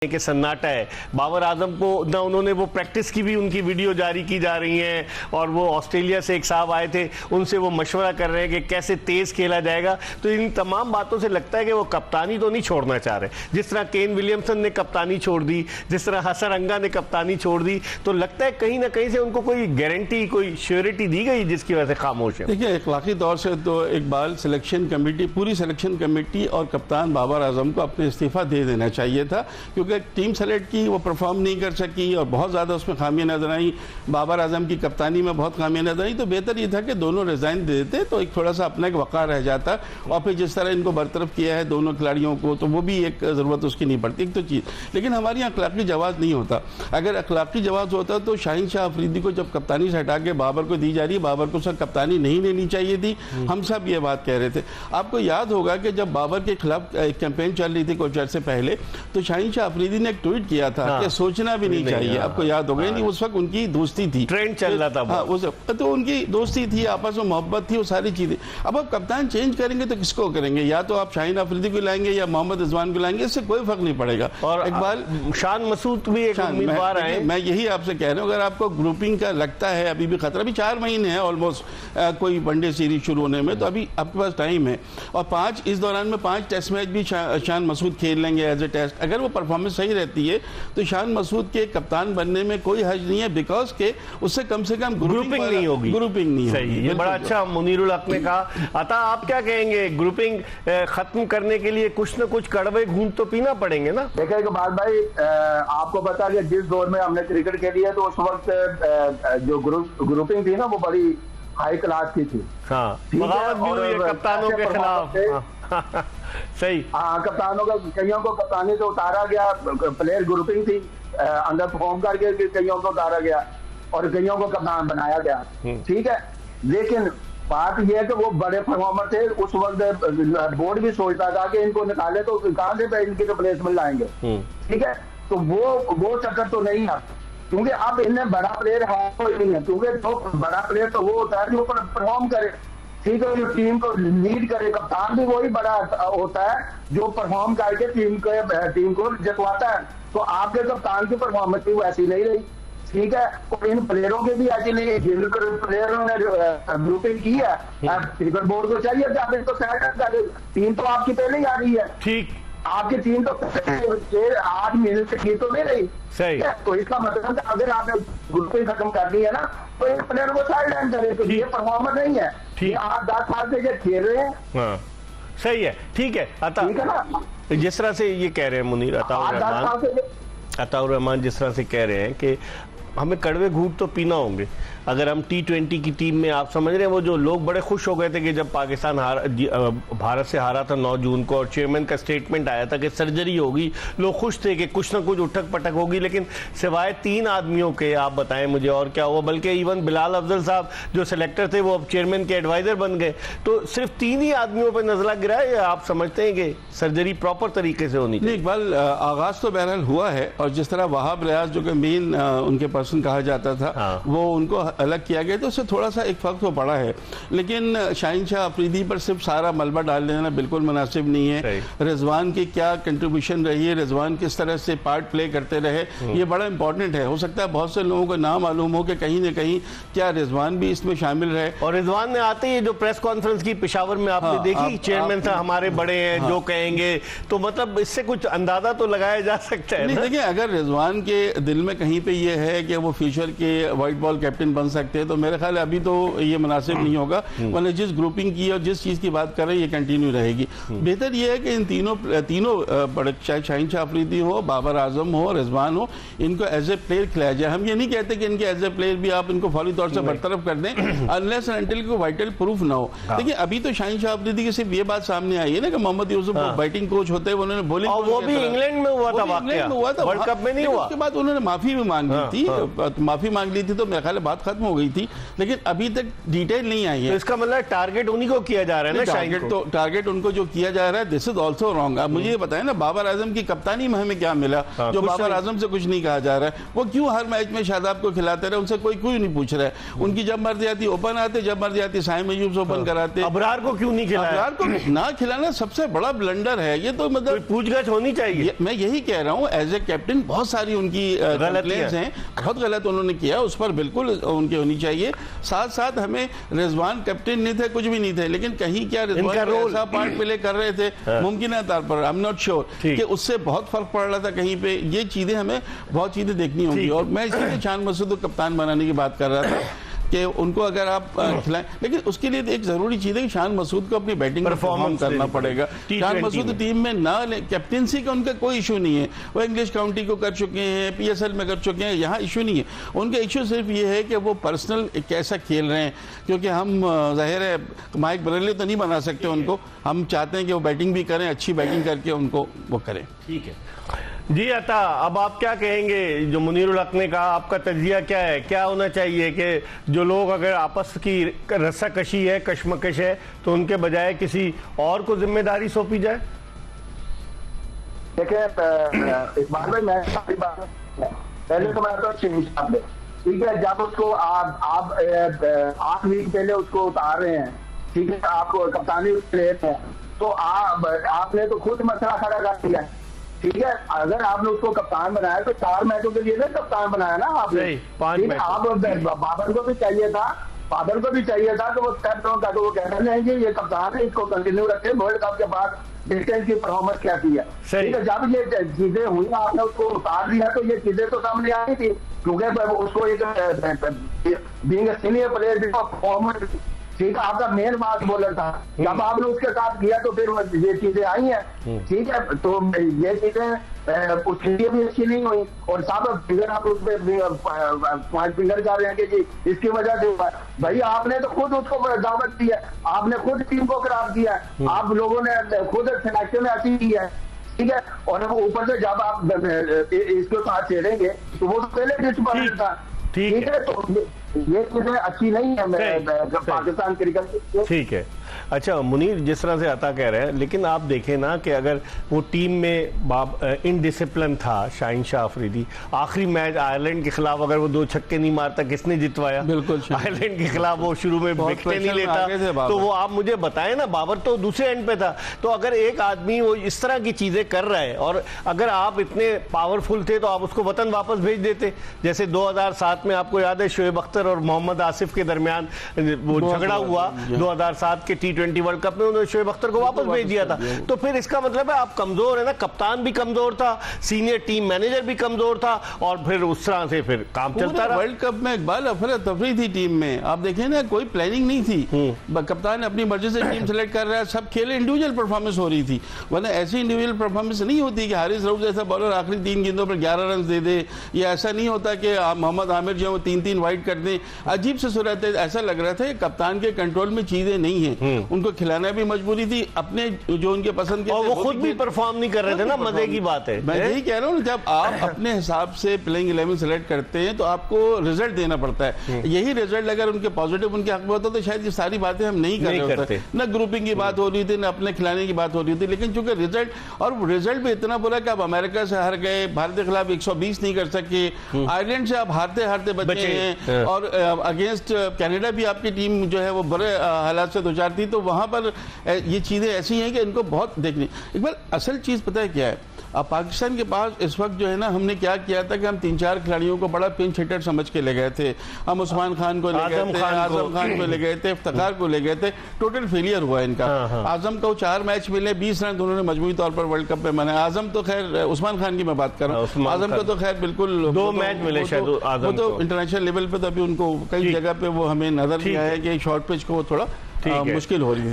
के सन्नाटा है। बाबर आजम को ना उन्होंने वो प्रैक्टिस की भी उनकी वीडियो जारी की जा रही है, और वो ऑस्ट्रेलिया से एक साहब आए थे, उनसे वो मशवरा कर रहे हैं कि कैसे तेज खेला जाएगा। तो इन तमाम बातों से लगता है कि वो कप्तानी तो नहीं छोड़ना चाह रहे। जिस तरह केन विलियमसन ने कप्तानी छोड़ दी, जिस तरह हसन रंगा ने कप्तानी छोड़ दी, तो लगता है कहीं ना कहीं से उनको कोई गारंटी, कोई श्योरिटी दी गई जिसकी वजह से खामोश है। देखिए, अखलाकी तौर से तो इकबाल सिलेक्शन कमेटी, पूरी सिलेक्शन कमेटी और कप्तान बाबर आजम को अपने इस्तीफा दे देना चाहिए था, क्योंकि टीम सेलेक्ट की, वो परफॉर्म नहीं कर सकी और बहुत ज़्यादा उसमें खामियां नजर आई। बाबर आजम की कप्तानी में बहुत खामियां नजर आई। तो बेहतर ये था कि दोनों रिजाइन दे देते, तो एक थोड़ा सा अपना एक वक़ार रह जाता। और फिर जिस तरह इनको बरतरफ किया है दोनों खिलाड़ियों को, तो वो भी एक ज़रूरत उसकी नहीं पड़ती, एक तो चीज़। लेकिन हमारे यहाँ अखलाकी जवाब नहीं होता। अगर अखलाकी जवाब होता तो शाहीन शाह अफरीदी को जब कप्तानी से हटा के बाबर को दी जा रही है, बाबर को सर कप्तानी नहीं लेनी चाहिए थी। हम सब ये बात कह रहे थे। आपको याद होगा कि जब बाबर के खिलाफ कैंपेन चल रही थी कुछ अर्से पहले, तो शाहीन शाह अफरीदी ने एक ट्वीट किया था कि सोचना भी नहीं चाहिए। आपको याद होगा, नहीं उस वक्त उनकी दोस्ती थी, ट्रेंड चल रहा था। हाँ, तो उनकी दोस्ती थी, आपस में मोहब्बत थी, वो सारी चीजें। अब आप कप्तान चेंज करेंगे तो किसको करेंगे? या तो आप शाहीन अफरीदी को लाएंगे या मोहम्मद रिजवान को लाएंगे, इससे कोई फर्क नहीं पड़ेगा। और इकबाल शान मसूद भी एक उम्मीदवार है। मैं यही आपसे कह रहा हूँ, अगर आपको ग्रुपिंग का लगता है अभी भी खतरा, अभी 4 महीने हैं ऑलमोस्ट कोई वनडे सीरीज शुरू होने में, तो अभी आपके पास टाइम है। और इस दौरान में 5 टेस्ट मैच भी शान मसूद खेल लेंगे एज ए टेस्ट। अगर वो परफॉर्मेंस सही रहती है तो शान मसूद के कप्तान बनने में कोई हर्ज नहीं है, बिकॉज के उससे कम से कम ग्रुपिंग नहीं होगी। ग्रुपिंग नहीं होगी। ये बड़ा अच्छा मुनीरुल हक ने कहा। अता आप क्या कहेंगे? ग्रुपिंग खत्म करने के लिए कुछ न कुछ कड़वे घूंट तो पीना पड़ेंगे ना? देखिए इकबाल भाई, आपको पता है जिस दौर में हमने क्रिकेट खेली है, तो उस वक्त जो ग्रुपिंग थी ना, वो बड़ी हाई क्लास की थी। हाँ, बगावत भी हुई है कप्तानों के खिलाफ। सही। हाँ, कप्तानों का, कईयों को कप्तानी से उतारा गया, प्लेयर ग्रुपिंग थी, अंदर परफॉर्म करके कईयों को उतारा गया और कईयों को कप्तान बनाया गया। ठीक है, लेकिन बात यह है कि वो बड़े परफॉर्मर थे उस वक्त। बोर्ड भी सोचता था कि इनको निकाले तो कहां से इनकी रिप्लेसमेंट लाएंगे। ठीक है, तो वो चक्कर तो नहीं है, क्योंकि अब इन्हें बड़ा प्लेयर है नहीं है, क्योंकि तो बड़ा प्लेयर तो वो होता है जो परफॉर्म करे। ठीक है, जो टीम को लीड करे। कप्तान भी वही बड़ा होता है जो परफॉर्म करके टीम को जितवाता है। तो आपके कप्तान की परफॉर्मेंस भी वैसी नहीं रही। ठीक है, और इन प्लेयरों के भी ऐसी नहीं है। जिन प्लेयरों ने ग्रुपिंग की है, क्रिकेट बोर्ड को चाहिए कि आप इनको सेलेक्ट करें। टीम तो आपकी पहले ही आ रही है। ठीक, आपकी टीम तो 8 महीने से की तो नहीं रही। सही। तो इसका मतलब अगर आपने ग्रुपिंग खत्म कर दी है ना, तो इन प्लेयर को साइड लाइन करे, तो ये परफॉर्मर नहीं है। ठीक, आप 10 साल से खेल रहे हैं। हाँ, सही है। ठीक है, ठीक है ना, जिस तरह से ये कह रहे हैं मुनीर अताउर रहमान, जिस तरह से कह रहे हैं कि हमें कड़वे घूंट तो पीना होंगे। अगर हम T20 की टीम में, आप समझ रहे हैं, वो जो लोग बड़े खुश हो गए थे कि जब पाकिस्तान भारत से हारा था 9 जून को, और चेयरमैन का स्टेटमेंट आया था कि सर्जरी होगी, लोग खुश थे कि कुछ ना कुछ उठक पटक होगी। लेकिन सिवाय 3 आदमियों के, आप बताएं मुझे और क्या हुआ? बल्कि इवन बिलाल अफजल साहब जो सिलेक्टर थे वो अब चेयरमैन के एडवाइजर बन गए। तो सिर्फ 3 ही आदमियों पर नजला गिरा है, या आप समझते हैं कि सर्जरी प्रॉपर तरीके से होनी चाहिए? इकबाल, आगाज तो बहरहाल हुआ है, और जिस तरह वहाब रियाज जो कि मेन उनके पर्सन कहा जाता था, वो उनको अलग किया गया, तो उससे थोड़ा सा एक फर्क तो पड़ा है। लेकिन शाहीन शाह अफरीदी पर सिर्फ सारा मलबा डाल देना बिल्कुल मुनासिब नहीं है। रिजवान की क्या कंट्रीब्यूशन रही है, रिजवान किस तरह से पार्ट प्ले करते रहे, ये बड़ा इंपॉर्टेंट है। हो सकता है बहुत से लोगों को ना मालूम हो कि कहीं ना कहीं क्या रिजवान भी इसमें शामिल रहे। और रिजवान ने आते ही जो प्रेस कॉन्फ्रेंस की पेशावर में आपने देखी, चेयरमैन साहब हमारे बड़े हैं, जो कहेंगे, तो मतलब इससे कुछ अंदाजा तो लगाया जा सकता है। देखिए, अगर रिजवान के दिल में कहीं पे ये है कि वो फ्यूचर के व्हाइट बॉल कैप्टन बन सकते हैं, तो मेरे ख्याल अभी तो ये मुनासिब नहीं होगा। वरना जिस ग्रुपिंग की और जिस चीज़ की बात कर रहे हैं, ये कंटिन्यू रहेगी। बेहतर ये है कि इन तीनों बड़े, चाहे शाहीन शाह अफरीदी हो, बाबर आजम हो, रिजवान हो, इनको एज ए प्लेयर खिलाया जाए। हम ये नहीं कहते कि इनके एज ए प्लेयर भी आप इनको फौरी तौर से बरतरफ कर दें, अनलेस एंड अनटिल को वाइटल प्रूफ ना हो। देखिए, अभी तो शाहीन शाह अफरीदी की सिर्फ ये बात सामने आई है ना कि मोहम्मद यूसुफ बैटिंग कोच होते हैं, उन्होंने बॉलिंग, वो भी इंग्लैंड में हुआ था, वर्ल्ड कप में नहीं हुआ। उसके बाद उन्होंने माफी भी मांगी थी माफी मांग ली थी तो मेरे ख्याल है बात खत्म हो गई थी, लेकिन अभी तक डिटेल नहीं आई है। तो इसका मतलब टारगेट उन्हीं को किया जा रहा है ना, टारगेट उनको जो किया जा रहा है, दिस इज ऑल्सो रॉन्ग। अब मुझे ये बताएं ना, बाबर आजम की कप्तानी में हमें क्या मिला जो बाबर आजम से कुछ नहीं कहा जा रहा है? वो क्यों हर मैच में शादाब को खिलाते रहे, उनसे कोई नहीं पूछ रहा है। उनकी जब मर्जी आती ओपन आते, जब मर्जी आती साइम अयूब से ओपन कराते। अबरार को क्यों नहीं खिलाया? अबरार को ना खिलाना सबसे बड़ा ब्लंडर है ये, तो मतलब पूछगछ होनी चाहिए। मैं यही कह रहा हूँ, एज ए कैप्टन बहुत सारी उनकी कंप्लेंट्स हैं, बहुत गलत उन्होंने किया, उस पर बिल्कुल उनकी होनी चाहिए। साथ साथ हमें रिजवान कैप्टन नहीं थे, कुछ भी नहीं थे, लेकिन कहीं क्या रिजवान ऐसा पार्ट प्ले कर रहे थे मुमकिन है तौर पर, आई एम नॉट श्योर कि उससे बहुत फर्क पड़ रहा था कहीं पे। ये चीजें हमें बहुत चीजें देखनी होंगी। और मैं इसलिए शान मसूद को कप्तान बनाने की बात कर रहा था कि उनको अगर आप खिलाएं, लेकिन उसके लिए एक जरूरी चीज है कि शान मसूद को अपनी बैटिंग परफॉर्म करना पड़ेगा। शान मसूद टीम में ना ले, कैप्टनसी का उनका कोई इशू नहीं है, वो इंग्लिश काउंटी को कर चुके हैं, PSL में कर चुके हैं, यहाँ इशू नहीं है। उनका इशू सिर्फ ये है कि वो पर्सनल कैसा खेल रहे हैं, क्योंकि हम जाहिर है माइक बरेली तो नहीं बना सकते उनको, हम चाहते हैं कि वो बैटिंग भी करें, अच्छी बैटिंग करके उनको वो करें। ठीक है जी अता, अब आप क्या कहेंगे? जो मुनीरुल हक ने कहा, आपका तज्जिया क्या है? क्या होना चाहिए कि जो लोग अगर आपस की रस्साकशी है, कशमकश है, तो उनके बजाय किसी और को जिम्मेदारी सौंपी जाए? देखिए इकबाल भाई, मैं पहले तो मैं तो ठीक है, जब उसको आप 8 वीक पहले उसको उतार रहे हैं, ठीक है, आपको कप्तानी ले रहे हैं, तो आपने तो खुद मसला खड़ा कर दिया, ठीक है। अगर आपने उसको कप्तान बनाया तो 4 मैचों के लिए ना कप्तान बनाया ना आपने, ठीक है। आप बाबर को भी चाहिए था, कि वो स्टेप डाउन करके वो कहना चाहिए ये कप्तान है, इसको कंटिन्यू रखें, वर्ल्ड कप के बाद देखते हैं कि परफॉर्मेंस क्या की है, ठीक है। जब ये चीजें हुई आपने उसको उतार दिया तो ये चीजें तो सामने आई थी, क्योंकि उसको एक बीइंग सीनियर प्लेयर भी परफॉर्मेंस, ठीक है, आपका मेन बात बॉलर था, जब आपने उसके साथ किया तो फिर ये चीजें आई हैं, ठीक है। तो ये चीजें उसके लिए भी अच्छी नहीं हुई, और साहब फिगर आप उस पर 5 फिंगर कर रहे हैं कि जी इसकी वजह से भाई आपने तो खुद उसको दावत दी है, आपने खुद टीम को खराब किया है, आप लोगों ने खुद सिलेक्शन ऐसी की है, ठीक है। और ऊपर से जब आप इसके साथ चेड़ेंगे तो वो तो पहले डिसअपॉइंटेड था, ठीक है। तो ये चीजें अच्छी नहीं है पाकिस्तान क्रिकेट। ठीक है। अच्छा मुनीर, जिस तरह से अता कह रहे हैं, लेकिन आप देखें ना कि अगर वो टीम में इनडिसिप्लिन था शाहीन शाह अफरीदी, आखिरी मैच आयरलैंड के खिलाफ अगर वो 2 छक्के नहीं मारता, किसने जितवाया? बिल्कुल आयरलैंड के खिलाफ वो शुरू में विकेटें नहीं लेता, तो वो आप मुझे बताएं ना, बाबर तो दूसरे एंड पे था। तो अगर एक आदमी वो इस तरह की चीजें कर रहा है, और अगर आप इतने पावरफुल थे तो आप उसको वतन वापस भेज देते। जैसे 2007 में आपको याद है शोएब अख्तर और मोहम्मद आसिफ के दरमियान वो झगड़ा हुआ 2007 के T20 वर्ल्ड कप में, उन्होंने शोएब अख्तर को वापस भेज दिया था। तो फिर इसका मतलब है आप कमजोर है ना, कप्तान भी कमजोर था, सीनियर टीम मैनेजर भी कमजोर था, और फिर उस तरह से फिर काम चलता रहा। वर्ल्ड कप में इकबाल अफरा तफरी थी टीम में, आप देखें ना, कोई प्लानिंग नहीं थी, कप्तान अपनी मर्जी से टीम सेलेक्ट कर रहा है, सब खेले, इंडिविजुअल परफॉर्मेंस हो रही थी। वरना ऐसी इंडिविजुअल परफॉर्मेंस नहीं होती कि हारिस रऊफ जैसा बॉलर आखिरी 3 गेंदों पर 11 रन दे दे, या ऐसा नहीं होता कि मोहम्मद आमिर जो 3-3 वाइड कर दें। अजीब से सूरत है, ऐसा लग रहा था कप्तान के कंट्रोल में चीजें नहीं है, उनको खिलाना भी मजबूरी थी, अपने जो उनके पसंद के, और वो खुद भी परफॉर्म नहीं कर रहे थे ना, मजे की बात है। मैं यही कह रहा हूँ, जब आप अपने हिसाब से प्लेइंग 11 सेलेक्ट करते हैं तो आपको रिजल्ट देना पड़ता है। यही रिजल्ट अगर उनके पॉजिटिव उनके हक में होता तो शायद ये सारी बातें हम नहीं कर रहे होते, ना ग्रुपिंग की बात हो रही थी, ना अपने खिलाने की बात हो रही थी। लेकिन चूंकि रिजल्ट, और रिजल्ट भी इतना बुरा कि आप अमेरिका से हार गए, भारत के खिलाफ 120 नहीं कर सके, आयरलैंड से आप हारते हारते बचे हैं, और अगेंस्ट कनाडा भी आपकी टीम जो है वो बड़े हालात से दो चार थी। तो वहां पर ये चीजें ऐसी हैं कि इनको बहुत देखनी। एक बार असल चीज पता है क्या है, अब पाकिस्तान के पास इस वक्त जो है ना, हमने क्या किया था कि हम 3-4 खिलाड़ियों को बड़ा पिंच हिटर समझ के ले गए थे। हम उस्मान खान को ले गए थे, आजम खान को ले गए थे, इफ्तिखार को ले गए थे, टोटल फेलियर हुआ इनका। आजम को 4 मैच मिले, 20 रन उन्होंने मजबूरी तौर पर वर्ल्ड कप में बनाए। आजम तो खैर, उस्मान खान की मैं बात कर रहा हूँ, आजम को तो खैर बिल्कुल 2 मैच मिले शायद, वो तो इंटरनेशनल लेवल पे तो अभी उनको कई जगह पे वो हमें नजर नहीं आया कि शॉर्ट पिच को थोड़ा मुश्किल हो रही है।